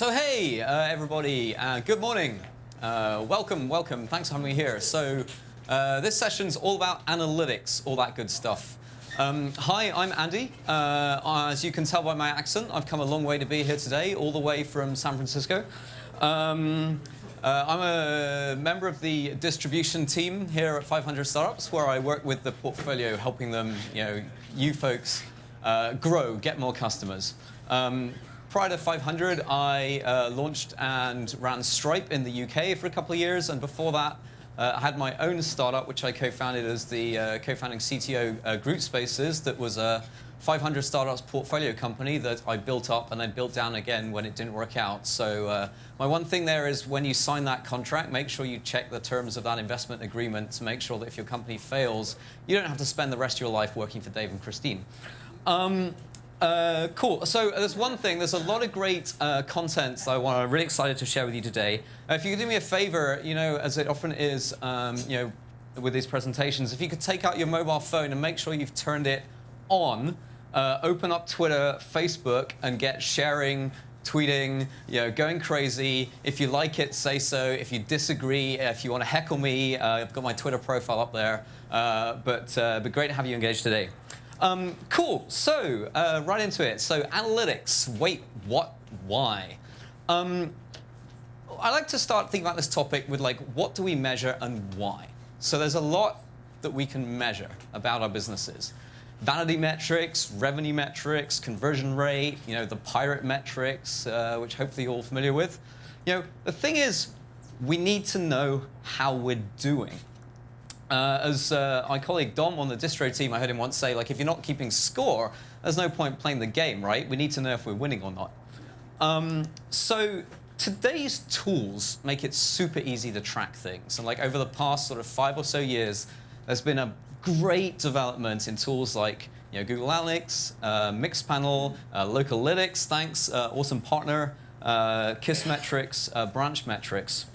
So hey, everybody, good morning. Welcome. Thanks for having me here. So this session's all about analytics, all that good stuff. Hi, I'm Andy. As you can tell by my accent, I've come a long way to be here today, all the way from San Francisco. I'm a member of the distribution team here at 500 Startups, where I work with the portfolio, helping them, you folks, grow, get more customers. Prior to 500, I launched and ran Stripe in the UK for a couple of years, and before that, I had my own startup, which I co-founded as the co-founding CTO Group Spaces. That was a 500 Startups portfolio company that I built up and then built down again when it didn't work out. So my one thing there is when you sign that contract, make sure you check the terms of that investment agreement to make sure that if your company fails, you don't have to spend the rest of your life working for Dave and Christine. Cool. So there's one thing. There's a lot of great content that I'm really excited to share with you today. If you could do me a favor, as it often is, with these presentations, if you could take out your mobile phone and make sure you've turned it on, open up Twitter, Facebook, and get sharing, tweeting, going crazy. If you like it, say so. If you disagree, if you want to heckle me, I've got my Twitter profile up there. But great to have you engaged today. Cool, so right into it. So analytics, wait, what, why? I like to start thinking about this topic with what do we measure and why? So there's a lot that we can measure about our businesses. Vanity metrics, revenue metrics, conversion rate, the pirate metrics, which hopefully you're all familiar with. The thing is, we need to know how we're doing. As my colleague Dom on the distro team, I heard him once say, if you're not keeping score, there's no point playing the game, right? We need to know if we're winning or not. So today's tools make it super easy to track things. And over the past sort of 5 or so years, there's been a great development in tools like Google Analytics, Mixpanel, Localytics, thanks, awesome partner, Kissmetrics, Branch Metrics.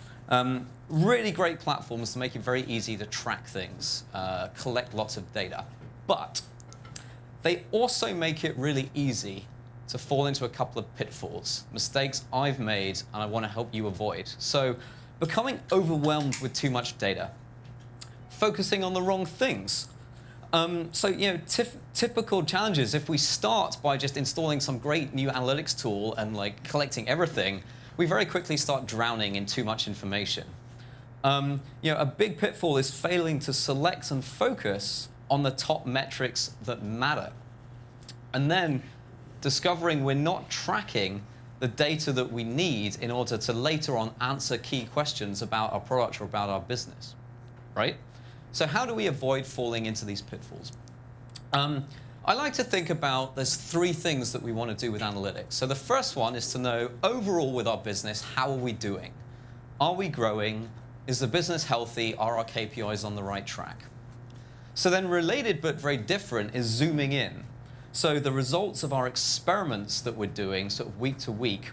Really great platforms to make it very easy to track things, collect lots of data. But they also make it really easy to fall into a couple of pitfalls, mistakes I've made and I want to help you avoid. So becoming overwhelmed with too much data, focusing on the wrong things. Typical challenges, if we start by just installing some great new analytics tool and collecting everything, we very quickly start drowning in too much information. A big pitfall is failing to select and focus on the top metrics that matter. And then discovering we're not tracking the data that we need in order to later on answer key questions about our product or about our business, right? So how do we avoid falling into these pitfalls? I like to think about there's 3 things that we want to do with analytics. So the first one is to know overall with our business, how are we doing? Are we growing? Is the business healthy? Are our KPIs on the right track? So then related but very different is zooming in. So the results of our experiments that we're doing sort of week to week,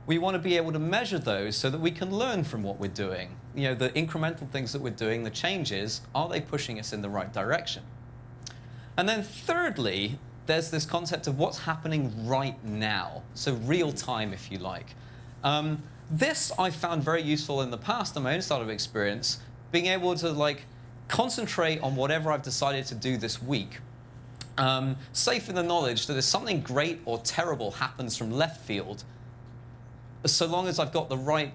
we want to be able to measure those so that we can learn from what we're doing. The incremental things that we're doing, the changes, are they pushing us in the right direction? And then thirdly, there's this concept of what's happening right now. So real time, if you like. This I found very useful in the past in my own startup experience, being able to concentrate on whatever I've decided to do this week. Safe in the knowledge that if something great or terrible happens from left field, so long as I've got the right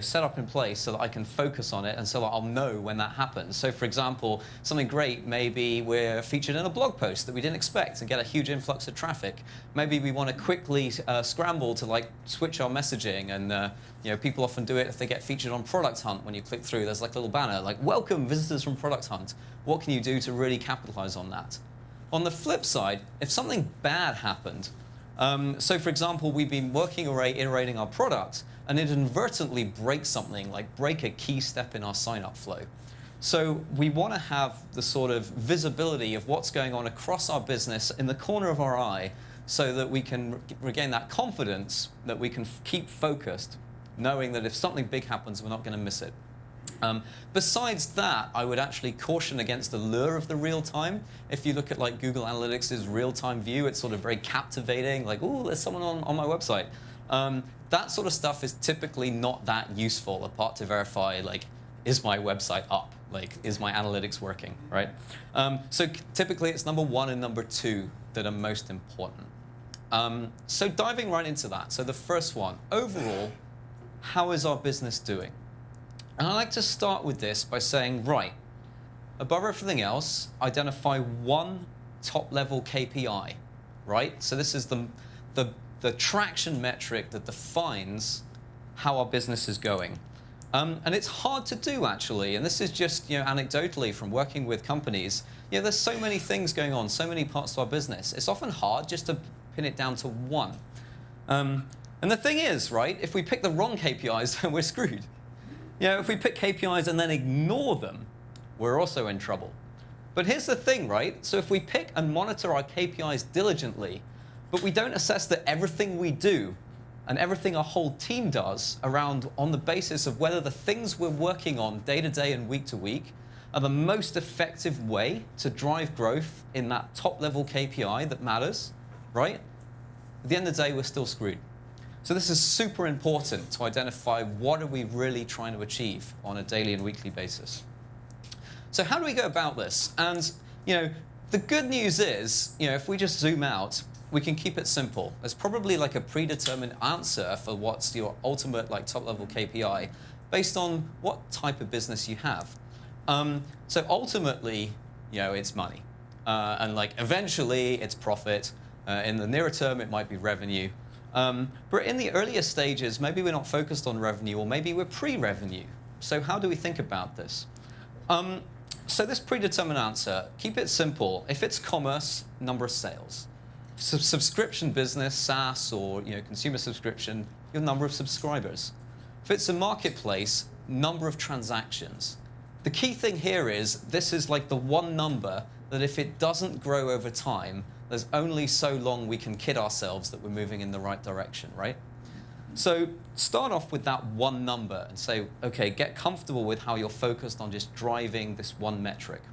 setup in place so that I can focus on it and so that I'll know when that happens. So for example, something great, maybe we're featured in a blog post that we didn't expect and get a huge influx of traffic. Maybe we want to quickly scramble to switch our messaging, and people often do it if they get featured on Product Hunt. When you click through, there's a little banner welcome visitors from Product Hunt. What can you do to really capitalize on that? On the flip side, if something bad happened, so for example, we've been working or iterating our product and it inadvertently breaks something, break a key step in our sign-up flow. So we want to have the sort of visibility of what's going on across our business in the corner of our eye so that we can regain that confidence that we can keep focused, knowing that if something big happens, we're not going to miss it. Besides that, I would actually caution against the lure of the real time. If you look at Google Analytics' real-time view, it's sort of very captivating, ooh, there's someone on my website. That sort of stuff is typically not that useful, apart to verify, like, is my website up? Like, is my analytics working, right? So typically it's number 1 and number 2 that are most important. So diving right into that. So the first one, overall, how is our business doing? And I like to start with this by saying, right, above everything else, identify one top-level KPI, right? So this is the traction metric that defines how our business is going. And it's hard to do, actually, and this is just, anecdotally from working with companies. There's so many things going on, so many parts to our business. It's often hard just to pin it down to one. And the thing is, right, if we pick the wrong KPIs, then we're screwed. If we pick KPIs and then ignore them, we're also in trouble. But here's the thing, right? So if we pick and monitor our KPIs diligently, but we don't assess that everything we do and everything our whole team does on the basis of whether the things we're working on day to day and week to week are the most effective way to drive growth in that top-level KPI that matters, right? At the end of the day, we're still screwed. So this is super important to identify what are we really trying to achieve on a daily and weekly basis. So how do we go about this? And the good news is, if we just zoom out, we can keep it simple. There's probably like a predetermined answer for what's your ultimate top-level KPI based on what type of business you have. So ultimately, it's money. And eventually, it's profit. In the nearer term, it might be revenue. But in the earlier stages, maybe we're not focused on revenue, or maybe we're pre-revenue. So how do we think about this? So this predetermined answer, keep it simple. If it's commerce, number of sales. Subscription business, SaaS, or consumer subscription, your number of subscribers. If it's a marketplace, number of transactions. The key thing here is this is like the one number that if it doesn't grow over time, there's only so long we can kid ourselves that we're moving in the right direction, right? So start off with that one number and say, okay, get comfortable with how you're focused on just driving this one metric.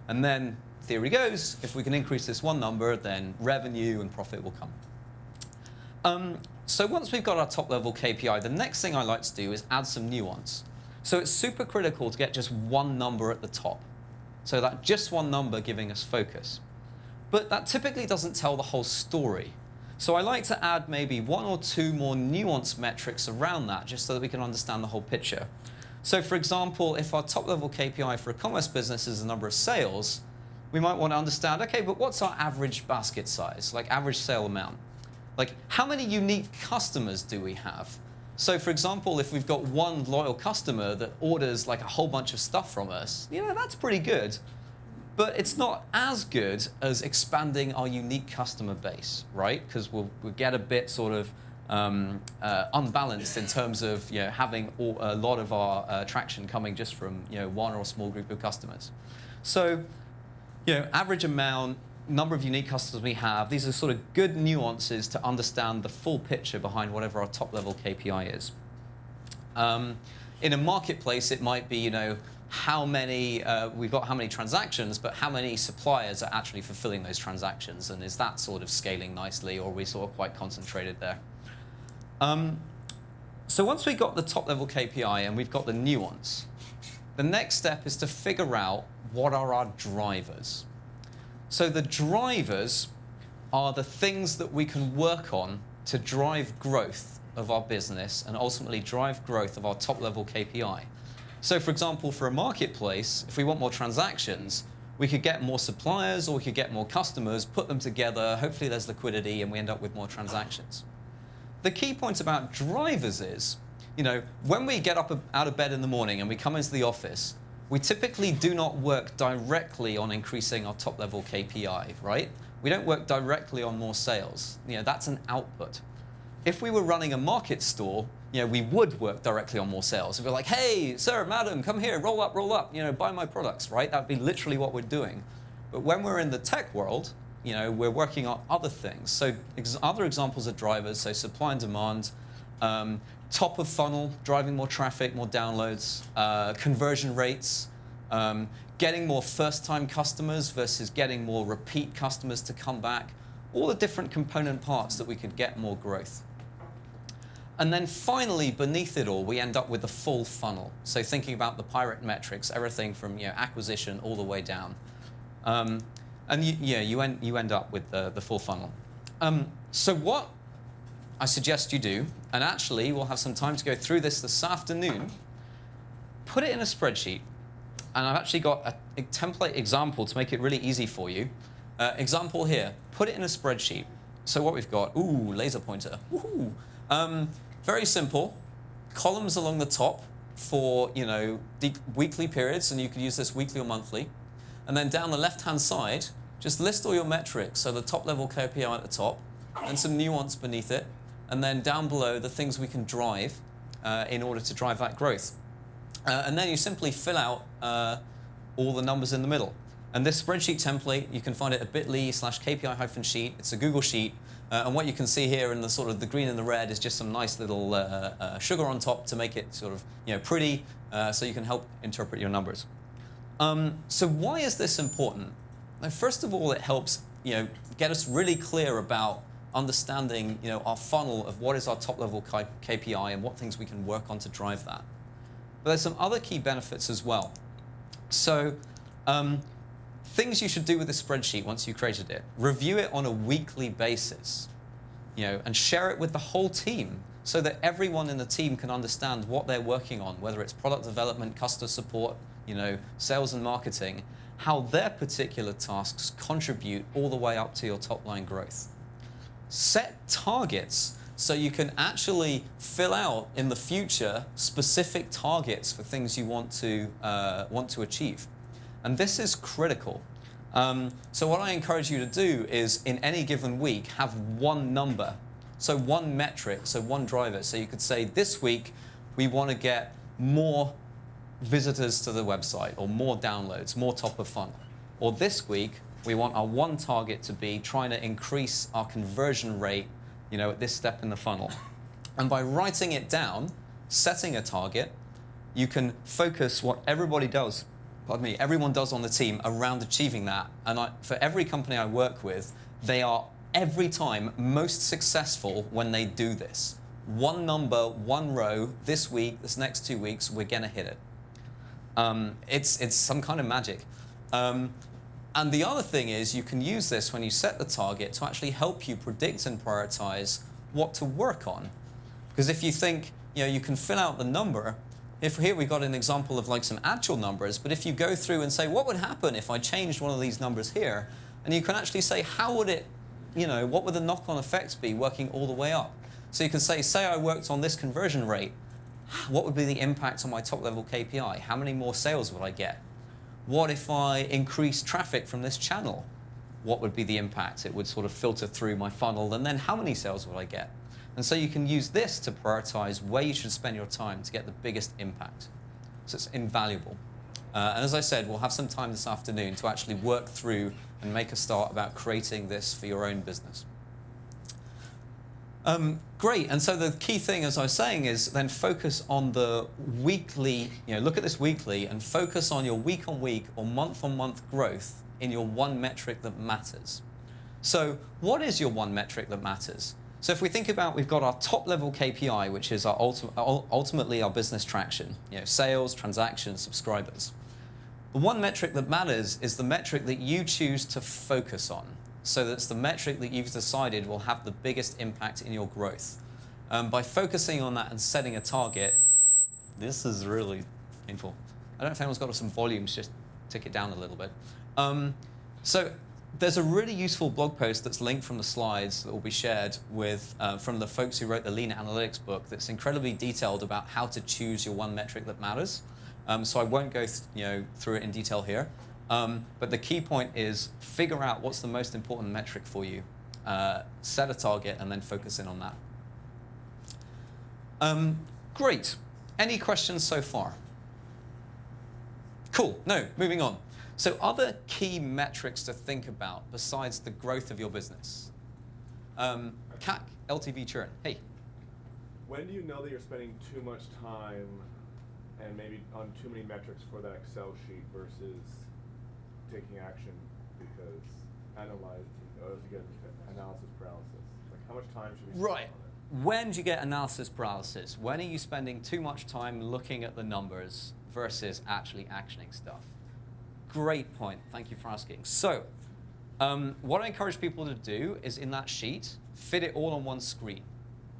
And then theory goes, if we can increase this one number, then revenue and profit will come. So once we've got our top-level KPI, the next thing I like to do is add some nuance. So it's super critical to get just one number at the top. So that just one number giving us focus. But that typically doesn't tell the whole story. So I like to add maybe 1 or 2 more nuanced metrics around that, just so that we can understand the whole picture. So for example, if our top-level KPI for a commerce business is the number of sales, we might want to understand, okay, but what's our average basket size, average sale amount? How many unique customers do we have? So for example, if we've got one loyal customer that orders a whole bunch of stuff from us, that's pretty good. But it's not as good as expanding our unique customer base, right? Because we'll get a bit sort of unbalanced in terms of having a lot of our traction coming just from one or a small group of customers. So average amount, number of unique customers we have, these are sort of good nuances to understand the full picture behind whatever our top-level KPI is. In a marketplace, it might be how many we've got, how many transactions, but how many suppliers are actually fulfilling those transactions, and is that sort of scaling nicely, or are we sort of quite concentrated there? So once we've got the top-level KPI and we've got the nuance, the next step is to figure out what are our drivers. So the drivers are the things that we can work on to drive growth of our business and ultimately drive growth of our top-level KPI. So for example, for a marketplace, if we want more transactions, we could get more suppliers or we could get more customers, put them together, hopefully there's liquidity and we end up with more transactions. The key point about drivers is, when we get up out of bed in the morning and we come into the office, we typically do not work directly on increasing our top-level KPI, right? We don't work directly on more sales. That's an output. If we were running a market store, we would work directly on more sales. We'd be like, hey, sir, madam, come here, roll up, buy my products, right? That'd be literally what we're doing. But when we're in the tech world, we're working on other things. So other examples of drivers, so supply and demand, top of funnel, driving more traffic, more downloads, conversion rates, getting more first-time customers versus getting more repeat customers to come back, all the different component parts that we could get more growth. And then finally, beneath it all, we end up with the full funnel. So thinking about the pirate metrics, everything from acquisition all the way down. And you end up with the full funnel. So what I suggest you do, and actually we'll have some time to go through this afternoon, put it in a spreadsheet. And I've actually got a template example to make it really easy for you. Example here, put it in a spreadsheet. So what we've got, ooh, laser pointer. Woohoo. Very simple. Columns along the top for weekly periods, and you could use this weekly or monthly. And then down the left-hand side, just list all your metrics. So the top-level KPI at the top, and some nuance beneath it, and then down below the things we can drive in order to drive that growth. And then you simply fill out all the numbers in the middle. And this spreadsheet template, you can find it at bit.ly/KPI-sheet. It's a Google Sheet. And what you can see here in the sort of the green and the red is just some nice little sugar on top to make it sort of pretty, so you can help interpret your numbers. So why is this important? Now, first of all, it helps get us really clear about understanding our funnel of what is our top-level KPI and what things we can work on to drive that. But there's some other key benefits as well. So things you should do with this spreadsheet once you created it. Review it on a weekly basis, and share it with the whole team so that everyone in the team can understand what they're working on, whether it's product development, customer support, sales and marketing, how their particular tasks contribute all the way up to your top-line growth. Set targets so you can actually fill out in the future specific targets for things you want to achieve. And this is critical. So what I encourage you to do is, in any given week, have one number. So one metric, so one driver. So you could say, this week, we want to get more visitors to the website, or more downloads, more top of funnel. Or this week, we want our one target to be trying to increase our conversion rate at this step in the funnel. And by writing it down, setting a target, you can focus what everybody does, everyone does on the team around achieving that. And for every company I work with, they are every time most successful when they do this. One number, one row, this week, this next 2 weeks, we're gonna hit it. It's some kind of magic. And the other thing is, you can use this when you set the target to actually help you predict and prioritize what to work on. Because if you think, you can fill out the number. If here we got an example of some actual numbers, but if you go through and say, what would happen if I changed one of these numbers here? And you can actually say, how would it, what would the knock-on effects be working all the way up? So you can say I worked on this conversion rate, what would be the impact on my top-level KPI? How many more sales would I get? What if I increase traffic from this channel? What would be the impact? It would sort of filter through my funnel, and then how many sales would I get? And so you can use this to prioritize where you should spend your time to get the biggest impact. So it's invaluable. And as I said, we'll have some time this afternoon to actually work through and make a start about creating this for your own business. Great, and so the key thing, as I was saying, is then focus on the weekly, look at this weekly and focus on your week-on-week or month-on-month growth in your one metric that matters. So what is your one metric that matters? So if we think about, we've got our top-level KPI, which is our ultimately our business traction, sales, transactions, subscribers. The one metric that matters is the metric that you choose to focus on. So that's the metric that you've decided will have the biggest impact in your growth. By focusing on that and setting a target, this is really painful. I don't know if anyone's got some volumes, just tick it down a little bit. So there's a really useful blog post that's linked from the slides that will be shared with from the folks who wrote the Lean Analytics book that's incredibly detailed about how to choose your one metric that matters. So I won't go through it in detail here. But the key point is figure out what's the most important metric for you, set a target, and then focus in on that. Great. Any questions so far? Cool. No, moving on. So other key metrics to think about besides the growth of your business. CAC, LTV churn. Hey. When do you know that you're spending too much time and maybe on too many metrics for that Excel sheet versus taking action because analysis paralysis? Like, how much time should we spend on it? when do you get analysis paralysis? When are you spending too much time looking at the numbers versus actually actioning stuff? Great point. Thank you for asking. So what I encourage people to do is in that sheet, fit it all on one screen.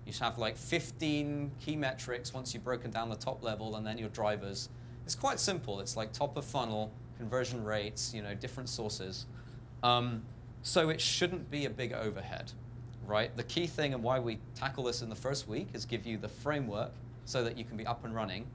You should have like 15 key metrics once you've broken down the top level and then your drivers. It's quite simple. It's like top of funnel, conversion rates, different sources. So it shouldn't be a big overhead, right? The key thing and why we tackle this in the first week is give you the framework so that you can be up and running.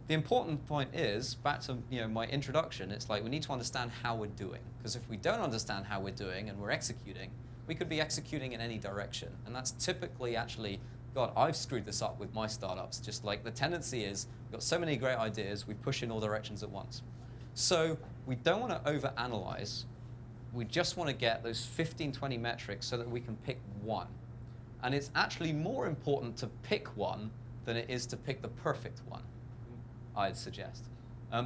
The important point is, back to my introduction, it's like we need to understand how we're doing. Because if we don't understand how we're doing and we're executing, we could be executing in any direction. And that's typically actually, God, I've screwed this up with my startups. Just like the tendency is, we've got so many great ideas, we push in all directions at once. So we don't want to overanalyze. We just want to get those 15, 20 metrics so that we can pick one. And it's actually more important to pick one than it is to pick the perfect one, I'd suggest.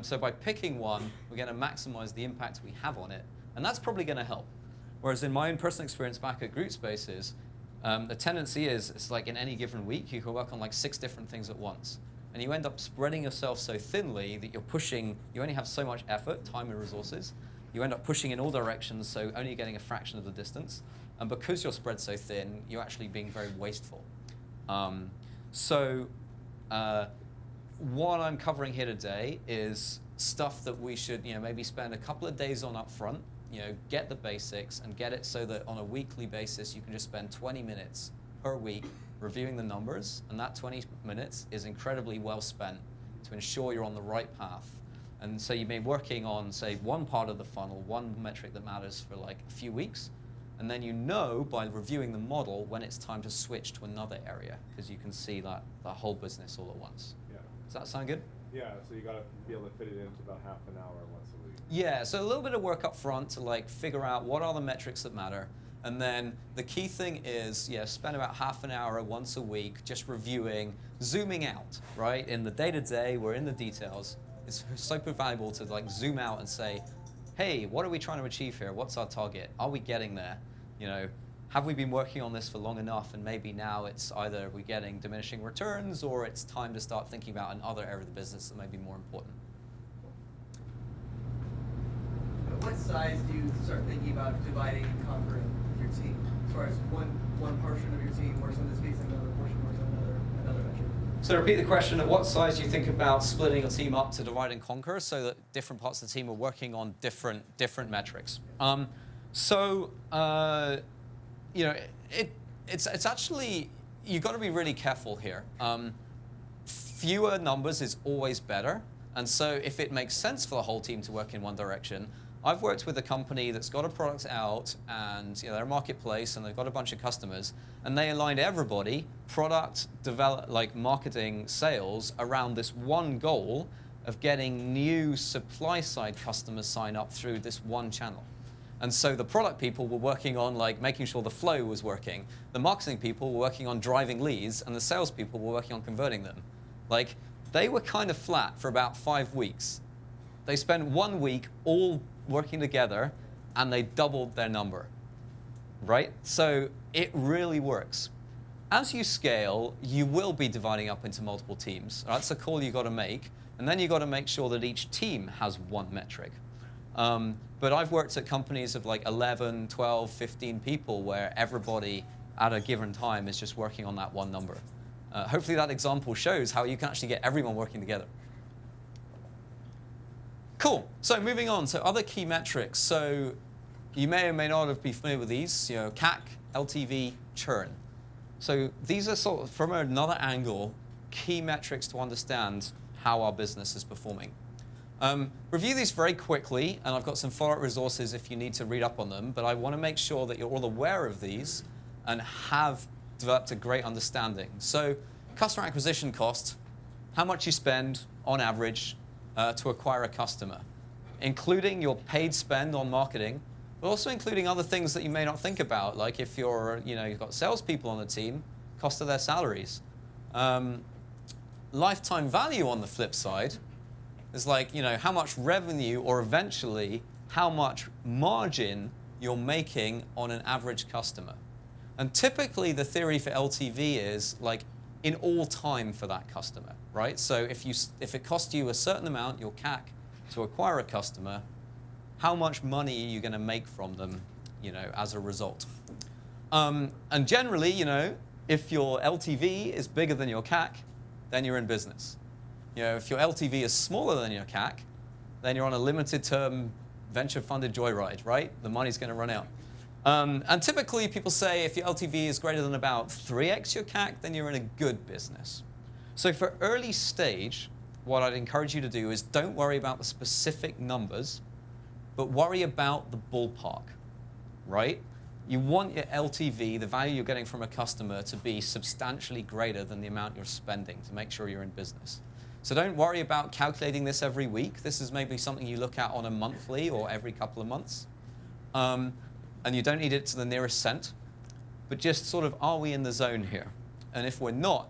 So by picking one, we're going to maximize the impact we have on it, and that's probably going to help. Whereas in my own personal experience back at Group Spaces, the tendency is, it's like in any given week, you can work on like 6 different things at once. And you end up spreading yourself so thinly that you only have so much effort, time and resources. You end up pushing in all directions, so only getting a fraction of the distance. And because you're spread so thin, you're actually being very wasteful. What I'm covering here today is stuff that we should maybe spend a couple of days on up front, get the basics and get it so that on a weekly basis you can just spend 20 minutes per week reviewing the numbers, and that 20 minutes is incredibly well spent to ensure you're on the right path. And so you've been working on, say, one part of the funnel, one metric that matters for like a few weeks, and then by reviewing the model when it's time to switch to another area, because you can see that the whole business all at once. Yeah. Does that sound good? Yeah, so you got to be able to fit it into about half an hour once a week. Yeah, so a little bit of work up front to like figure out what are the metrics that matter. And then the key thing is, spend about half an hour once a week just reviewing, zooming out, right? In the day-to-day, we're in the details. It's super valuable to like zoom out and say, hey, what are we trying to achieve here? What's our target? Are we getting there? Have we been working on this for long enough, and maybe now it's either we're getting diminishing returns or it's time to start thinking about another area of the business that may be more important. At what size do you start thinking about dividing and conquering your team? As far as one portion of your team works on this piece and another portion works on another metric? So repeat the question, at what size do you think about splitting your team up to divide and conquer so that different parts of the team are working on different metrics? It's actually, you've got to be really careful here. Fewer numbers is always better. And so if it makes sense for the whole team to work in one direction, I've worked with a company that's got a product out and they're a marketplace and they've got a bunch of customers, and they aligned everybody, product, marketing, sales, around this one goal of getting new supply side customers sign up through this one channel. And so the product people were working on making sure the flow was working. The marketing people were working on driving leads, and the sales people were working on converting them. They were kind of flat for about 5 weeks. They spent 1 week all working together, and they doubled their number, right? So it really works. As you scale, you will be dividing up into multiple teams. That's a call you got to make, and then you got to make sure that each team has one metric. But I've worked at companies of 11, 12, 15 people where everybody at a given time is just working on that one number. Hopefully that example shows how you can actually get everyone working together. Cool. So moving on. So other key metrics. So you may or may not be familiar with these. CAC, LTV, churn. So these are sort of, from another angle, key metrics to understand how our business is performing. Review these very quickly, and I've got some follow-up resources if you need to read up on them, but I want to make sure that you're all aware of these and have developed a great understanding. So customer acquisition cost, how much you spend on average to acquire a customer, including your paid spend on marketing, but also including other things that you may not think about, like if you've got salespeople on the team, cost of their salaries. Lifetime value on the flip side is how much revenue or eventually how much margin you're making on an average customer. And typically, the theory for LTV is like in all time for that customer, right? So if it costs you a certain amount, your CAC, to acquire a customer, how much money are you going to make from them, as a result? And generally, if your LTV is bigger than your CAC, then you're in business. If your LTV is smaller than your CAC, then you're on a limited term venture-funded joyride, right? The money's going to run out. And typically, people say if your LTV is greater than about 3x your CAC, then you're in a good business. So for early stage, what I'd encourage you to do is don't worry about the specific numbers, but worry about the ballpark, right? You want your LTV, the value you're getting from a customer, to be substantially greater than the amount you're spending to make sure you're in business. So don't worry about calculating this every week. This is maybe something you look at on a monthly or every couple of months. And you don't need it to the nearest cent, but just sort of, are we in the zone here? And if we're not,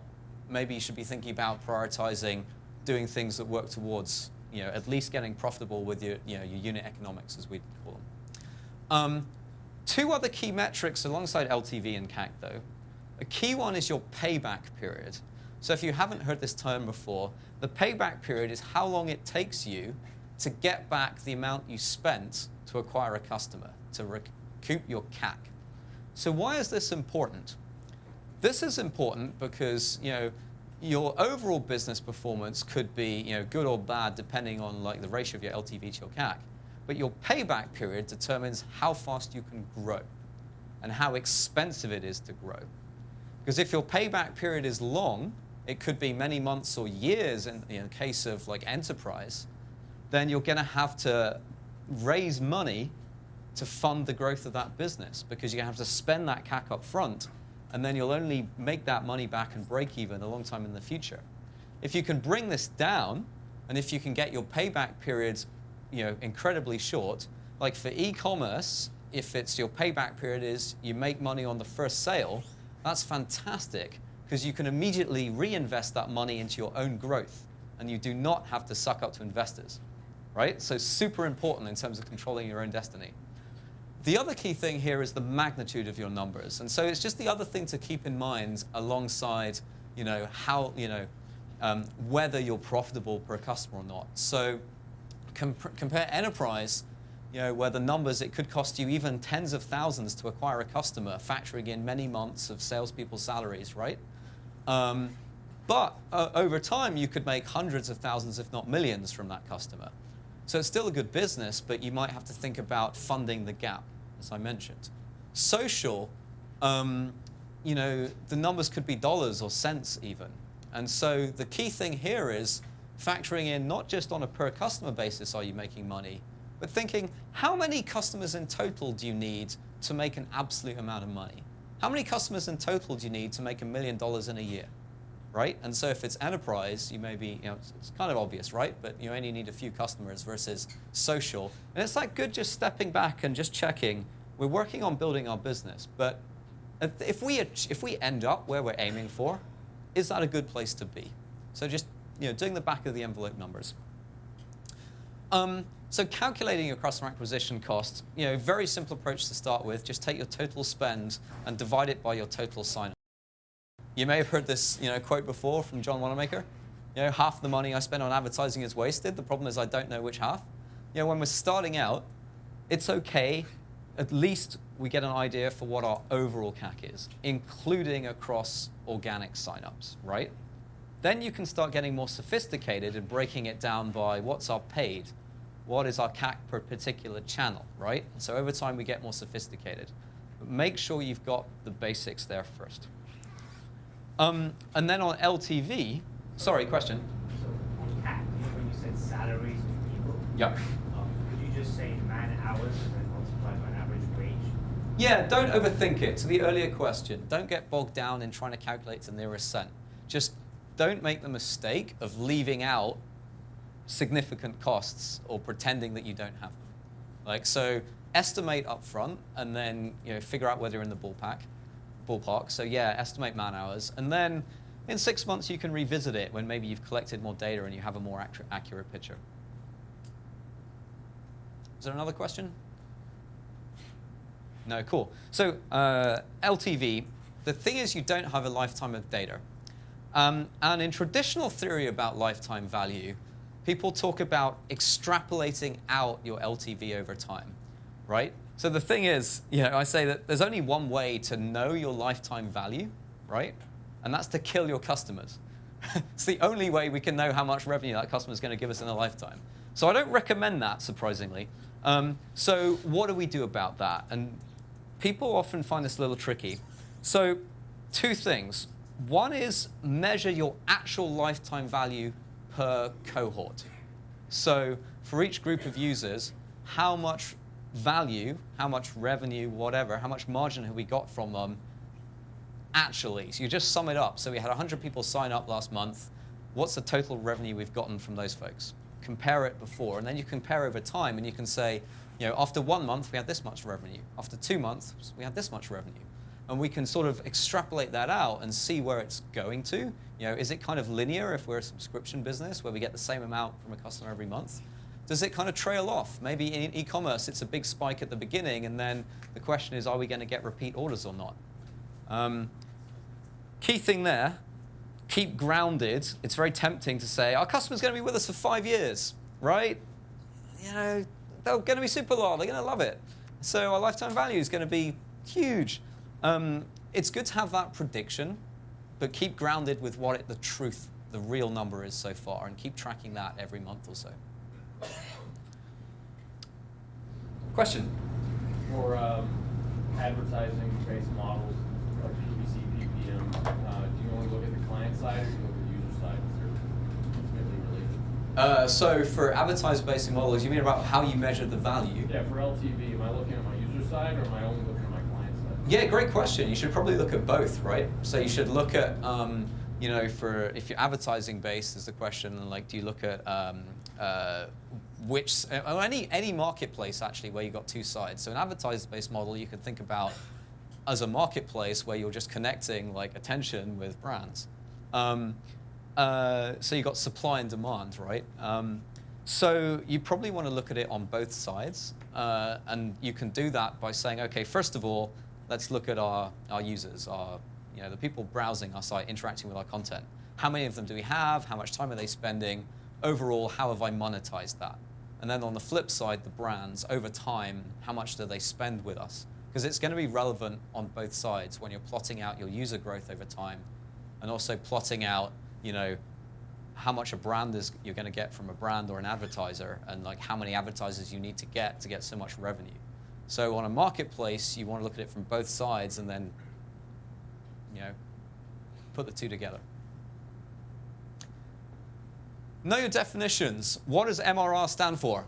maybe you should be thinking about prioritizing doing things that work towards, at least getting profitable with your unit economics, as we call them. Two other key metrics alongside LTV and CAC, though. A key one is your payback period. So if you haven't heard this term before, the payback period is how long it takes you to get back the amount you spent to acquire a customer, to recoup your CAC. So why is this important? This is important because your overall business performance could be good or bad depending on the ratio of your LTV to your CAC. But your payback period determines how fast you can grow and how expensive it is to grow. Because if your payback period is long, it could be many months or years in the case of enterprise, then you're going to have to raise money to fund the growth of that business, because you're going to have to spend that CAC up front, and then you'll only make that money back and break even a long time in the future. If you can bring this down, and if you can get your payback periods incredibly short, like for e-commerce, if it's your payback period is you make money on the first sale, that's fantastic, because you can immediately reinvest that money into your own growth, and you do not have to suck up to investors, right? So super important in terms of controlling your own destiny. The other key thing here is the magnitude of your numbers, and so it's just the other thing to keep in mind alongside, how, whether you're profitable per customer or not. So compare enterprise, where the numbers, it could cost you even tens of thousands to acquire a customer, factoring in many months of salespeople's salaries, right? But over time, you could make hundreds of thousands, if not millions, from that customer. So it's still a good business, but you might have to think about funding the gap, as I mentioned. Social, the numbers could be dollars or cents even. And so the key thing here is factoring in not just on a per customer basis are you making money, but thinking how many customers in total do you need to make an absolute amount of money? How many customers in total do you need to make $1 million in a year, right? And so if it's enterprise, you may be, it's kind of obvious, right? But you only need a few customers versus social. And it's good just stepping back and just checking, we're working on building our business, but if we end up where we're aiming for, is that a good place to be? So just doing the back of the envelope numbers. So calculating your customer acquisition cost, very simple approach to start with. Just take your total spend and divide it by your total sign-up. You may have heard this quote before from John Wanamaker. Half the money I spend on advertising is wasted. The problem is I don't know which half. When we're starting out, it's okay. At least we get an idea for what our overall CAC is, including across organic signups, right? Then you can start getting more sophisticated and breaking it down by what's our paid, what is our CAC per particular channel, right? So over time we get more sophisticated. But make sure you've got the basics there first. And then on LTV, sorry, question? So on CAC, when you said salaries of people, Yep. Could you just say man hours and then multiply by an average wage? Yeah, don't overthink it. To the earlier question, don't get bogged down in trying to calculate to the nearest cent. Just don't make the mistake of leaving out significant costs or pretending that you don't have them. So estimate up front and then figure out whether you're in the ballpark. So yeah, estimate man hours. And then in 6 months, you can revisit it when maybe you've collected more data and you have a more accurate picture. Is there another question? No, cool. So LTV, the thing is you don't have a lifetime of data. And in traditional theory about lifetime value, people talk about extrapolating out your LTV over time, right? So the thing is, I say that there's only one way to know your lifetime value, right? And that's to kill your customers. It's the only way we can know how much revenue that customer is going to give us in a lifetime. So I don't recommend that, surprisingly. So what do we do about that? And people often find this a little tricky. So 2 things. One is measure your actual lifetime value per cohort. So for each group of users, how much value, how much revenue, whatever, how much margin have we got from them actually? So you just sum it up. So we had 100 people sign up last month. What's the total revenue we've gotten from those folks? Compare it before, and then you compare over time, and you can say, after 1 month, we had this much revenue. After 2 months, we had this much revenue. And we can sort of extrapolate that out and see where it's going to. Is it kind of linear if we're a subscription business where we get the same amount from a customer every month? Does it kind of trail off? Maybe in e-commerce, it's a big spike at the beginning, and then the question is, are we going to get repeat orders or not? Key thing there, keep grounded. It's very tempting to say, our customer's going to be with us for 5 years, right? They're going to be super loyal. They're going to love it. So our lifetime value is going to be huge. It's good to have that prediction, but keep grounded with what the truth, the real number is so far, and keep tracking that every month or so. Question? For advertising-based models like PPC, PPM, do you only look at the client side or do you look at the user side? Is there ultimately related? So for advertising-based models, you mean about how you measure the value? Yeah, for LTV, am I looking at my user side or am I only looking at my client side? Yeah, great question. You should probably look at both, right? So you should look at, if you're advertising-based is the question, like, do you look at any marketplace actually where you've got 2 sides. So an advertising-based model you can think about as a marketplace where you're just connecting like attention with brands. So you've got supply and demand, right? So you probably want to look at it on both sides, and you can do that by saying, okay, first of all, let's look at our users, the people browsing our site, interacting with our content. How many of them do we have? How much time are they spending? Overall, how have I monetized that? And then on the flip side, the brands, over time, how much do they spend with us? Because it's going to be relevant on both sides when you're plotting out your user growth over time, and also plotting out, how much you're going to get from a brand or an advertiser, and like how many advertisers you need to get so much revenue. So on a marketplace, you want to look at it from both sides and then, put the 2 together. Know your definitions. What does MRR stand for?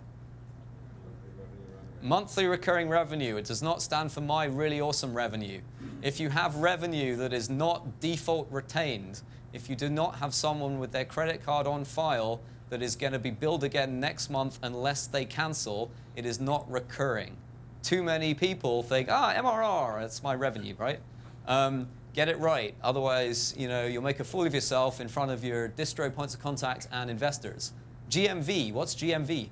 Monthly recurring revenue. It does not stand for my really awesome revenue. If you have revenue that is not default retained, if you do not have someone with their credit card on file that is going to be billed again next month unless they cancel, it is not recurring. Too many people think, MRR, that's my revenue, right? Get it right. Otherwise, you'll make a fool of yourself in front of your distro points of contact and investors. GMV, what's GMV?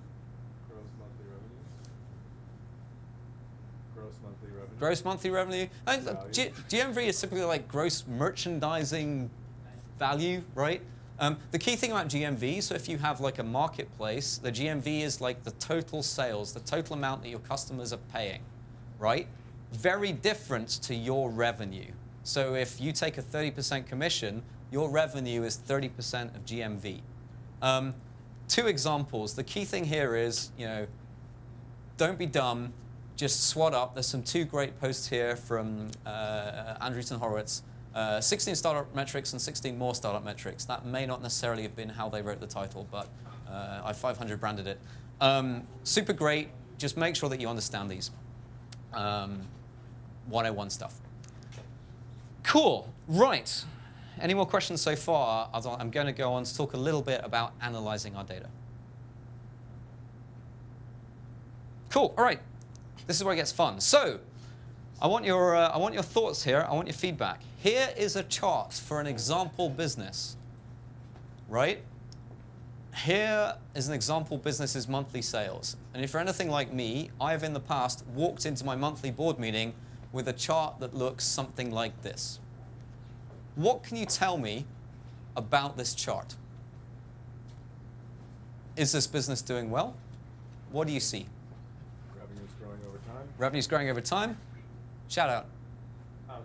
Gross monthly revenue. Gross monthly revenue. Gross monthly revenue. I think GMV is typically like gross merchandising value, right? The key thing about GMV, so if you have like a marketplace, the GMV is like the total sales, the total amount that your customers are paying, right? Very different to your revenue. So if you take a 30% commission, your revenue is 30% of GMV. 2 examples. The key thing here is, don't be dumb. Just swat up. There's some 2 great posts here from Andreessen Horowitz. 16 startup metrics and 16 more startup metrics. That may not necessarily have been how they wrote the title, but I 500 branded it. Super great. Just make sure that you understand these. 101 stuff. Cool. Right. Any more questions so far? I'm going to go on to talk a little bit about analyzing our data. Cool. All right. This is where it gets fun. So I want your thoughts here. I want your feedback. Here is a chart for an example business, right? Here is an example business's monthly sales. And if you're anything like me, I have in the past walked into my monthly board meeting with a chart that looks something like this. What can you tell me about this chart? Is this business doing well? What do you see? Revenue's growing over time. Revenue's growing over time? Shout out.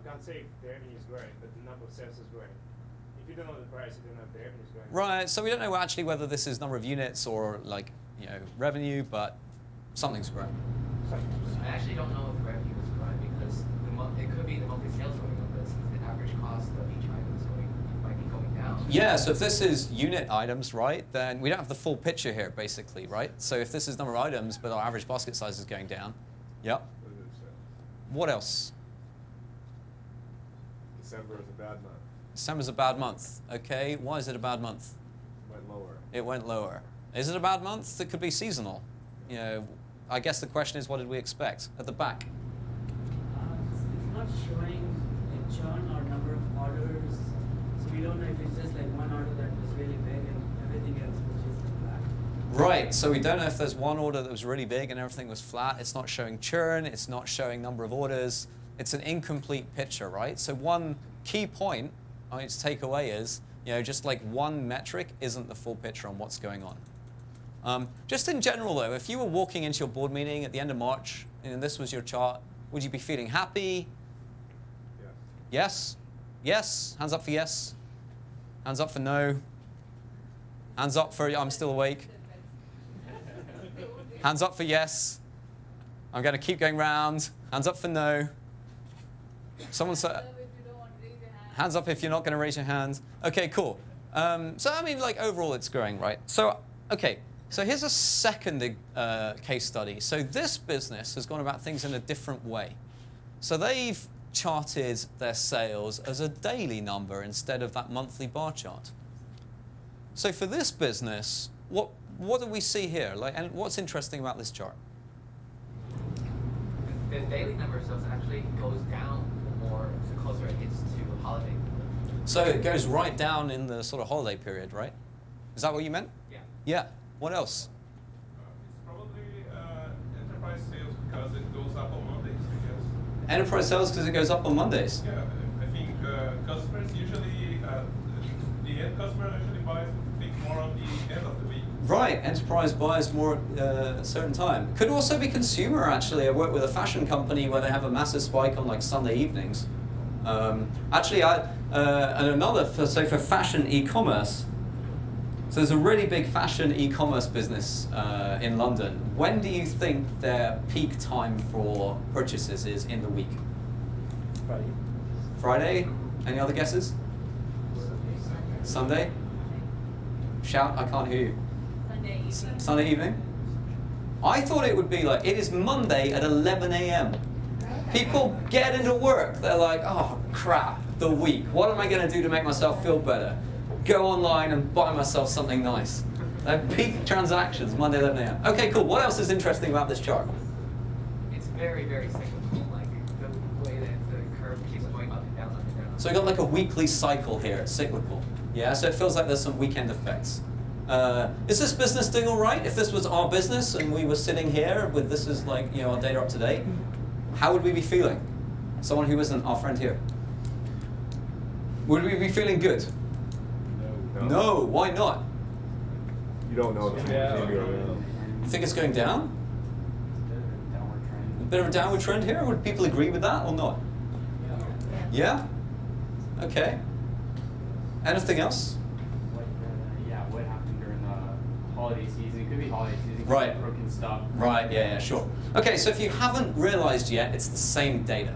Can't say if the revenue is growing, but the number of sales is growing. If you don't know the price, you don't know if the revenue is growing. Right, so we don't know actually whether this is number of units or like, revenue, but something's growing. I actually don't know if the revenue is growing because it could be the monthly sales going up, but since the average cost of each item is might be going down. Yeah, so if this is unit items, right, then we don't have the full picture here, basically, right? So if this is number of items, but our average basket size is going down, yep. What did it say? What else? December is a bad month. December's a bad month. Okay, why is it a bad month? Went lower. It went lower. Is it a bad month? It could be seasonal. I guess the question is, what did we expect? At the back. It's not showing a churn or number of orders, so we don't know if it's just like one order that was really big and everything else was just flat. Right, so we don't know if there's one order that was really big and everything was flat. It's not showing churn. It's not showing number of orders. It's an incomplete picture, right? So one key point I want you to take away is, just like one metric isn't the full picture on what's going on. Just in general, though, if you were walking into your board meeting at the end of March and this was your chart, would you be feeling happy? Yes. Yes? Yes? Hands up for yes. Hands up for no. Hands up for I'm still awake. Hands up for yes. I'm going to keep going round. Hands up for no. Someone said, hands up if you're not going to raise your hand. Okay, cool. So I mean, like overall, it's growing, right? So, okay. So here's a second case study. So this business has gone about things in a different way. So they've charted their sales as a daily number instead of that monthly bar chart. So for this business, what do we see here? And what's interesting about this chart? The daily number of sales actually goes down the more the closer it gets to holiday. So it goes right down in the sort of holiday period, right? Is that what you meant? Yeah. Yeah. What else? It's probably enterprise sales because it goes up on Mondays, I guess. Enterprise sales because it goes up on Mondays. Yeah, I think customers usually, the end customer actually buys things more on the end of the week. Right, enterprise buys more at a certain time. Could also be consumer, actually. I work with a fashion company where they have a massive spike on like Sunday evenings. And another, so for fashion e-commerce, so there's a really big fashion e-commerce business in London. When do you think their peak time for purchases is in the week? Friday. Friday? Any other guesses? Sunday? Shout, I can't hear you. Sunday evening. Sunday evening? I thought it would be like, it is Monday at 11 a.m. People get into work. They're like, oh crap, the week. What am I going to do to make myself feel better? Go online and buy myself something nice. Peak transactions, Monday 11 a.m. Okay, cool. What else is interesting about this chart? It's very, very cyclical, like the way that the curve keeps going up and down, up and down. So we've got like a weekly cycle here. It's cyclical. Yeah, so it feels like there's some weekend effects. Is this business doing all right? If this was our business and we were sitting here with this as like, our data up to date, how would we be feeling? Someone who isn't our friend here. Would we be feeling good? No, why not? You don't know the You think it's going down? Downward trend. A bit of a downward trend here? Would people agree with that or not? Yeah? Okay. Anything else? Like, what happened during the holiday season? It could be holiday season. Right. Broken stuff. Right, yeah, sure. Okay, so if you haven't realized yet, it's the same data,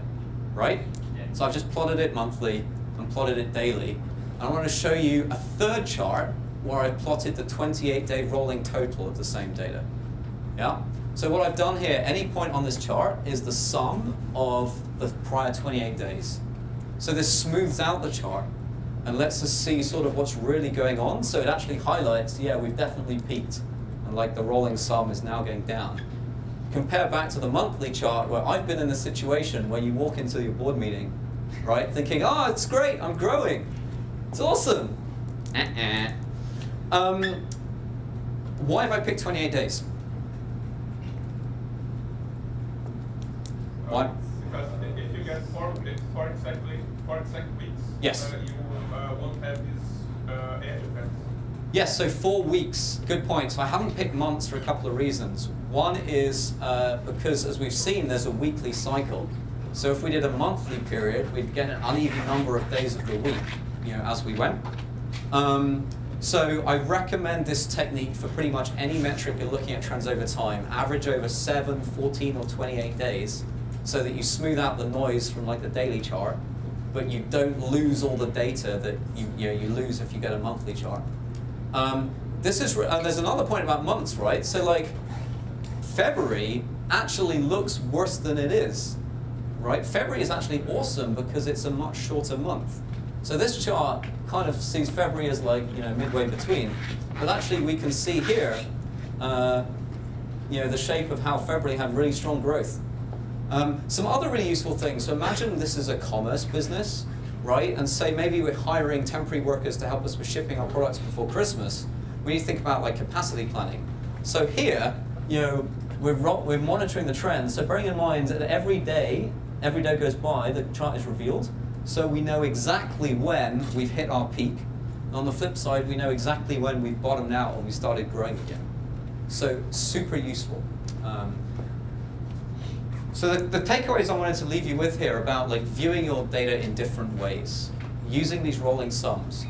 right? Yeah. So I've just plotted it monthly and plotted it daily. I want to show you a third chart where I've plotted the 28-day rolling total of the same data. Yeah? So what I've done here, any point on this chart is the sum of the prior 28 days. So this smooths out the chart and lets us see sort of what's really going on. So it actually highlights, yeah, we've definitely peaked. And like the rolling sum is now going down. Compare back to the monthly chart where I've been in a situation where you walk into your board meeting, right, thinking, oh, it's great, I'm growing. It's awesome. Why have I picked 28 days? Why? Because if you get four exact weeks, Yes. You won't have this edge effect. Yes, so 4 weeks. Good point. So I haven't picked months for a couple of reasons. One is because, as we've seen, there's a weekly cycle. So if we did a monthly period, we'd get an uneven number of days of the week, as we went. So I recommend this technique for pretty much any metric you're looking at trends over time. Average over 7, 14, or 28 days, so that you smooth out the noise from like the daily chart, but you don't lose all the data that you lose if you get a monthly chart. There's another point about months, right? So like February actually looks worse than it is, right? February is actually awesome because it's a much shorter month. So this chart kind of sees February as like midway between, but actually we can see here, the shape of how February had really strong growth. Some other really useful things. So imagine this is a commerce business, right? And say maybe we're hiring temporary workers to help us with shipping our products before Christmas. We need to think about like capacity planning. So here, we're monitoring the trends. So bearing in mind that every day goes by, the chart is revealed. So we know exactly when we've hit our peak. On the flip side, we know exactly when we've bottomed out and we started growing again. So super useful. So the takeaways I wanted to leave you with here about like viewing your data in different ways, using these rolling sums,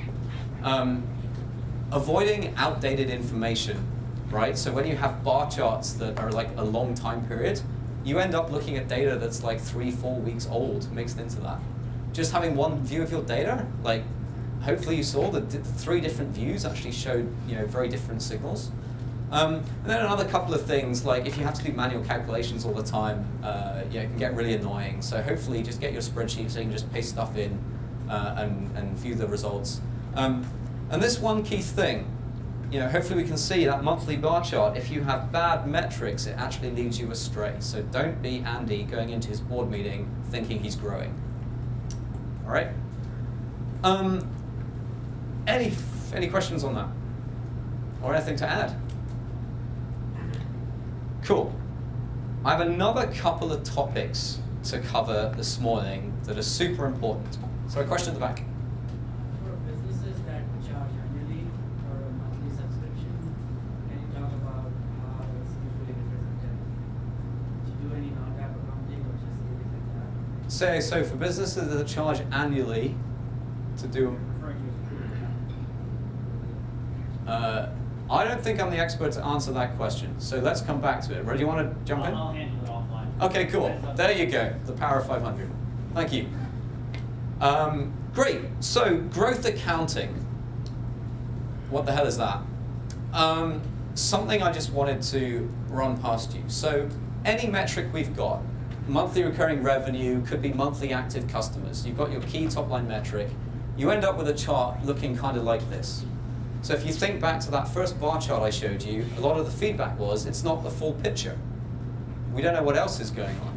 avoiding outdated information, right? So when you have bar charts that are like a long time period, you end up looking at data that's like 3-4 weeks old mixed into that. Just having one view of your data, like hopefully you saw that 3 different views actually showed very different signals. And then another couple of things, like if you have to do manual calculations all the time, it can get really annoying. So hopefully just get your spreadsheet so you can just paste stuff in and view the results. And this one key thing, hopefully we can see that monthly bar chart. If you have bad metrics, it actually leads you astray. So don't be Andy going into his board meeting thinking he's growing. All right? Any questions on that? Or anything to add? Cool. I have another couple of topics to cover this morning that are super important. So a question at the back. For businesses that charge annually or a monthly subscription, can you talk about how it's usually represented? Do you do any non-GAAP accounting or just leave it like that? So for businesses that charge annually to do... I don't think I'm the expert to answer that question, so let's come back to it. Do you want to jump in? I'll handle it offline. Okay, cool. There you go, the power of 500. Thank you. Great, so growth accounting. What the hell is that? Something I just wanted to run past you. So any metric we've got, monthly recurring revenue, could be monthly active customers. You've got your key top line metric. You end up with a chart looking kind of like this. So if you think back to that first bar chart I showed you, a lot of the feedback was it's not the full picture. We don't know what else is going on.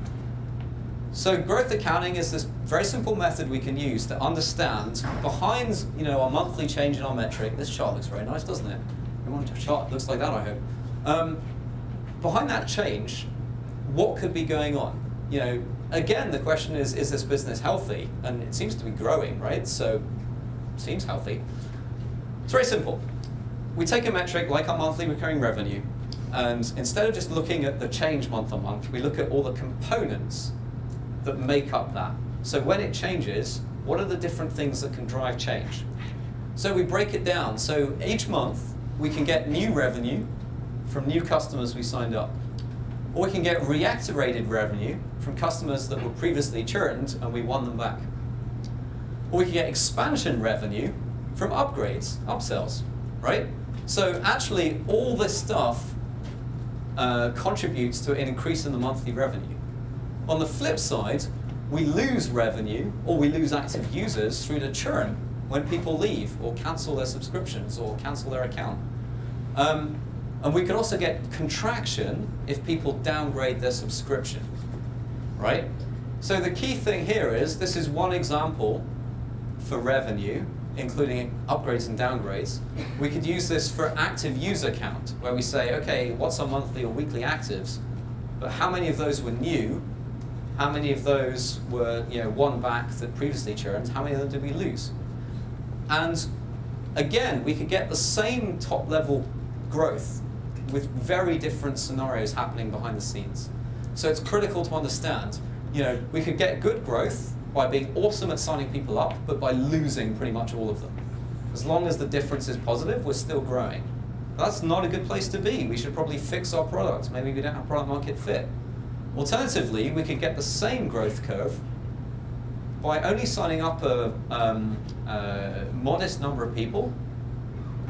So growth accounting is this very simple method we can use to understand behind our monthly change in our metric. This chart looks very nice, doesn't it? Everyone's chart looks like that, I hope. Behind that change, what could be going on? Again, the question is this business healthy? And it seems to be growing, right? So it seems healthy. It's very simple. We take a metric like our monthly recurring revenue, and instead of just looking at the change month on month, we look at all the components that make up that. So when it changes, what are the different things that can drive change? So we break it down. So each month, we can get new revenue from new customers we signed up. Or we can get reactivated revenue from customers that were previously churned and we won them back. Or we can get expansion revenue from upgrades, upsells, right? So actually, all this stuff contributes to an increase in the monthly revenue. On the flip side, we lose revenue or we lose active users through the churn when people leave or cancel their subscriptions or cancel their account. And we can also get contraction if people downgrade their subscription, right? So the key thing here is, this is one example for revenue. including upgrades and downgrades. We could use this for active user count, where we say, okay, what's our monthly or weekly actives? But how many of those were new? How many of those were won back that previously churned? How many of them did we lose? And again, we could get the same top-level growth with very different scenarios happening behind the scenes. So it's critical to understand, we could get good growth by being awesome at signing people up, but by losing pretty much all of them. As long as the difference is positive, we're still growing. That's not a good place to be. We should probably fix our products. Maybe we don't have product market fit. Alternatively, we could get the same growth curve by only signing up a modest number of people,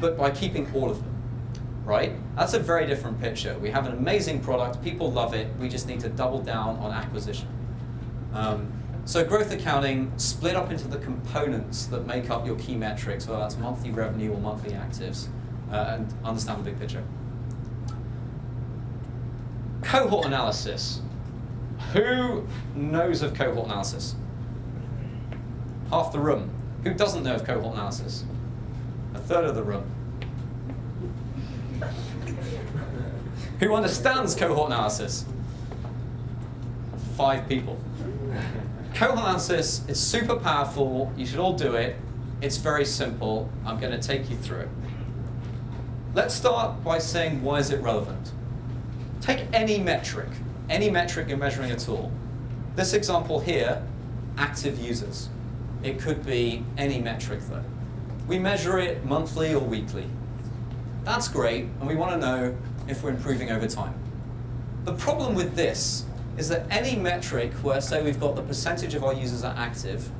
but by keeping all of them, right? That's a very different picture. We have an amazing product, people love it, we just need to double down on acquisition. So growth accounting split up into the components that make up your key metrics, whether that's monthly revenue or monthly actives, and understand the big picture. Cohort analysis. Who knows of cohort analysis? Half the room. Who doesn't know of cohort analysis? A third of the room. Who understands cohort analysis? 5 people. Cohort analysis is super powerful. You should all do it. It's very simple. I'm going to take you through it. Let's start by saying, why is it relevant? Take any metric you're measuring at all. This example here, active users. It could be any metric though. We measure it monthly or weekly. That's great, and we want to know if we're improving over time. The problem with this is that any metric where, say, we've got the percentage of our users are active,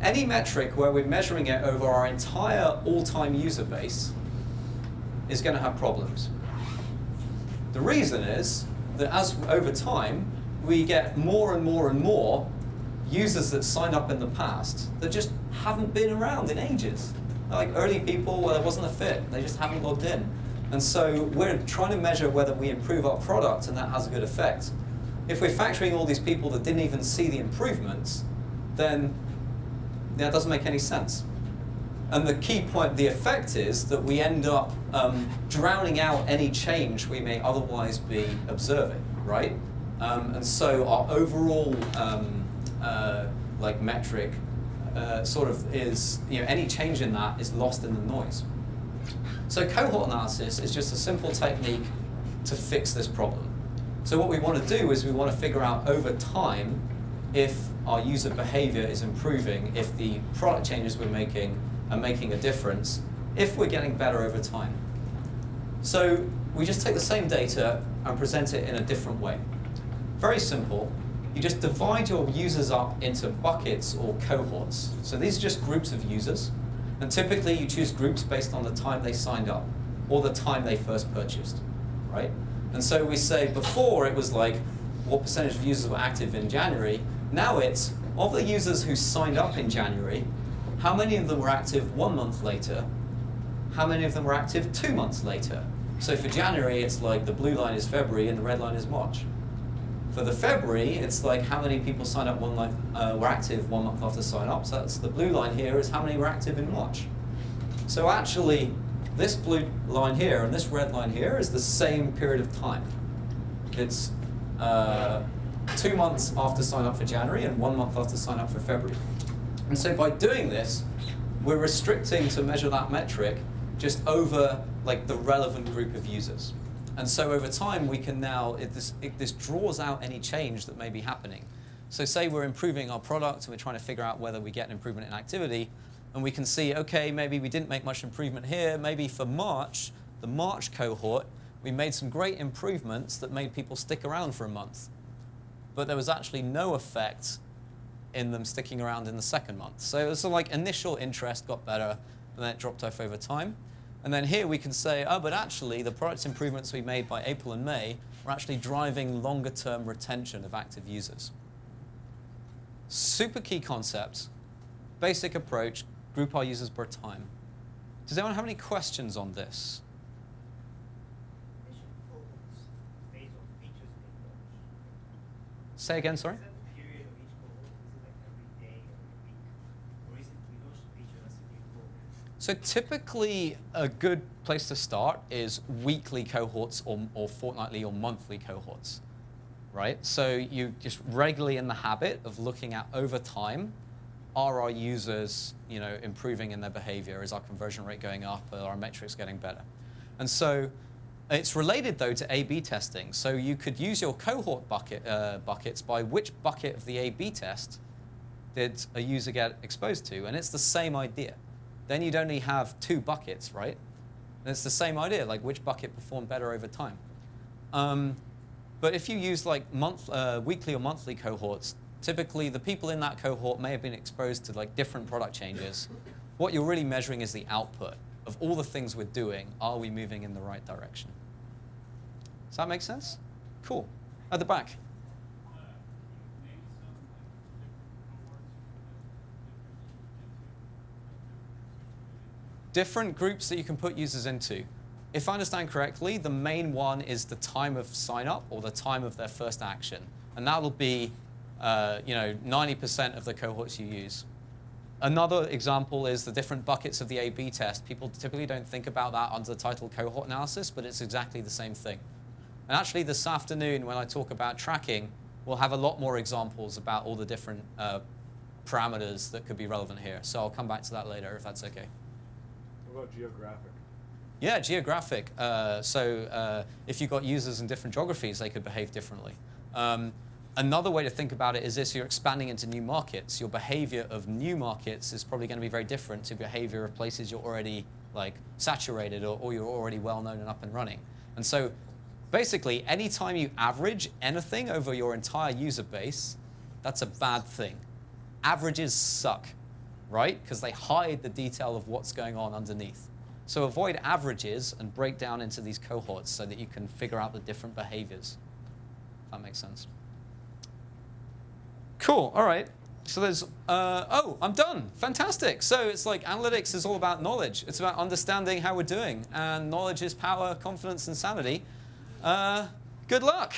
any metric where we're measuring it over our entire all-time user base is going to have problems. The reason is that as over time, we get more and more and more users that signed up in the past that just haven't been around in ages. Like early people where there wasn't a fit, they just haven't logged in. And so we're trying to measure whether we improve our product and that has a good effect. If we're factoring all these people that didn't even see the improvements, then that doesn't make any sense. And the key point, the effect is that we end up drowning out any change we may otherwise be observing, right? And so our overall metric sort of is, any change in that is lost in the noise. So cohort analysis is just a simple technique to fix this problem. So what we want to do is we want to figure out over time if our user behavior is improving, if the product changes we're making are making a difference, if we're getting better over time. So we just take the same data and present it in a different way. Very simple. You just divide your users up into buckets or cohorts. So these are just groups of users. And typically you choose groups based on the time they signed up or the time they first purchased, right? And so we say before it was like what percentage of users were active in January. Now it's of the users who signed up in January, how many of them were active 1 month later? How many of them were active 2 months later? So for January, it's like the blue line is February and the red line is March. For the February, it's like how many people signed up were active 1 month after sign up. So that's the blue line here is how many were active in March. So actually, this blue line here and this red line here is the same period of time. It's 2 months after sign up for January and 1 month after sign up for February. And so by doing this, we're restricting to measure that metric just over the relevant group of users. And so over time, we can now, this draws out any change that may be happening. So say we're improving our product and we're trying to figure out whether we get an improvement in activity, and we can see, okay, maybe we didn't make much improvement here. Maybe for March, the March cohort, we made some great improvements that made people stick around for a month. But there was actually no effect in them sticking around in the second month. So it was sort of like initial interest got better, and then it dropped off over time. And then here we can say, oh, but actually the product improvements we made by April and May were actually driving longer-term retention of active users. Super key concept, basic approach, group our users per time. Does anyone have any questions on this? Say again, sorry? So typically, a good place to start is weekly cohorts or fortnightly or monthly cohorts, right? So you just regularly in the habit of looking at over time, are our users, improving in their behavior? Is our conversion rate going up? Are our metrics getting better? And so it's related, though, to A/B testing. So you could use your cohort buckets by which bucket of the A/B test did a user get exposed to, and it's the same idea. Then you'd only have 2 buckets, right? And it's the same idea, like which bucket performed better over time. But if you use like weekly or monthly cohorts, typically the people in that cohort may have been exposed to like different product changes. What you're really measuring is the output of all the things we're doing. Are we moving in the right direction? Does that make sense? Cool. At the back. Different groups that you can put users into. If I understand correctly, the main one is the time of sign up or the time of their first action. And that'll be 90% of the cohorts you use. Another example is the different buckets of the A/B test. People typically don't think about that under the title cohort analysis, but it's exactly the same thing. And actually this afternoon, when I talk about tracking, we'll have a lot more examples about all the different parameters that could be relevant here. So I'll come back to that later if that's okay. What about geographic? Yeah, geographic. If you've got users in different geographies, they could behave differently. Another way to think about it is this: you're expanding into new markets. Your behavior of new markets is probably going to be very different to behavior of places you're already like saturated or you're already well known and up and running. And so basically, anytime you average anything over your entire user base, that's a bad thing. Averages suck, right? Because they hide the detail of what's going on underneath. So avoid averages and break down into these cohorts so that you can figure out the different behaviors. If that makes sense. Cool, all right. So there's, I'm done. Fantastic. So it's like analytics is all about knowledge. It's about understanding how we're doing. And knowledge is power, confidence, and sanity. Good luck.